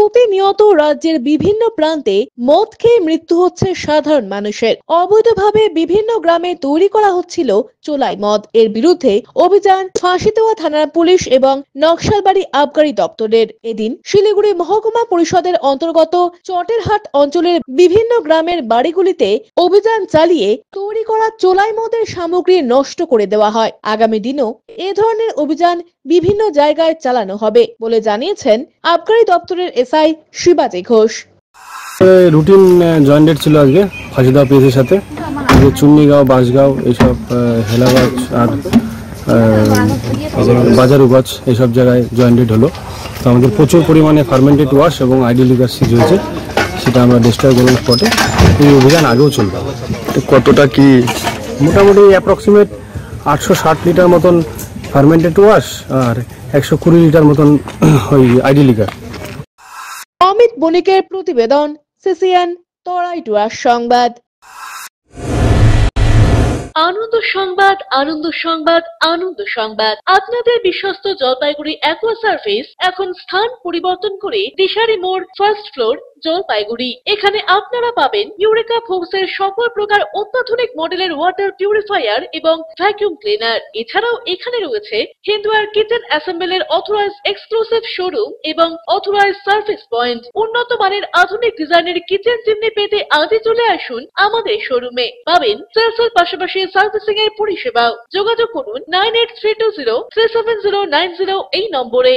প্রতিনিয়ত রাজ্যের বিভিন্ন প্রান্তে মদ খেয়ে মৃত্যু হচ্ছে সাধারণ মানুষের। অবৈধভাবে বিভিন্ন গ্রামে তৈরি করা হচ্ছিল চোলাই মদ। এর বিরুদ্ধে অভিযান ফাঁসিদেওয়া থানার পুলিশ এবং নকশালবাড়ি আবগারি দপ্তরের। এদিন শিলিগুড়ি মহকুমা পরিষদের অন্তর্গত চটেরহাট অঞ্চলের বিভিন্ন গ্রামের বাড়িগুলিতে অভিযান চালিয়ে তৈরি করা চোলাই মদের সামগ্রী নষ্ট করে দেওয়া হয়। আগামী দিনেও এ ধরনের অভিযান বিভিন্ন জায়গায় চালানো হবে বলে জানিয়েছেন আবগারি দপ্তরের এসআই শিবাজি ঘোষ। রুটিন জয়েন্টেড ছিল আজকে ফাঁসিদা পিএসের সাথে, চুন্নিগাঁও, বাঁশগাঁও, এইসব হেলাবাজ আর বাজারুগঞ্জ এইসব জায়গায় জয়েন্টেড হলো। তো আমাদের প্রচুর পরিমাণে ফার্মেন্টেড ওয়াশ এবং আইডি লিগার সিজ হয়েছে, সেটা আমরা ডিস্ট্রয় করলাম স্পটে। এই অভিযান আগেও চলবে। কতটা কি? মোটামুটি অ্যাপ্রক্সিমেট 860 লিটার মতন ফার্মেন্টেড ওয়াশ আর 120 লিটার মতন ওই আইডি লিগার। অমিত বণিকের প্রতিবেদন, সিসিএন তরাই টুয়ার সংবাদ। আনন্দ সংবাদ, আনন্দ সংবাদ, আনন্দ সংবাদ। আপনাদের বিশ্বস্ত জলপাইগুড়ি অ্যাকোয়া সার্ভিস এখন স্থান পরিবর্তন করে দিশারি মোড়, ফার্স্ট ফ্লোর, জলপাইগুড়ি। এখানে আপনারা পাবেন ইউরেকা ফোর্বসের সকল প্রকার অত্যাধুনিক মডেলের ওয়াটার পিউরিফায়ার এবং ভ্যাকুয়াম ক্লিনার। এছাড়াও এখানে রয়েছে Hindware kitchen অ্যাসেম্বলের authorize exclusive showroom এবং অথরাইজ সার্ভিস পয়েন্ট। উন্নত মানের আধুনিক ডিজাইনের কিচেন চিমনি পেতে আজই চলে আসুন আমাদের শোরুমে। পাবেন সেলসের পাশাপাশি সার্ভিসিং এর পরিষেবাও। যোগাযোগ করুন 9832037090 এই নম্বরে।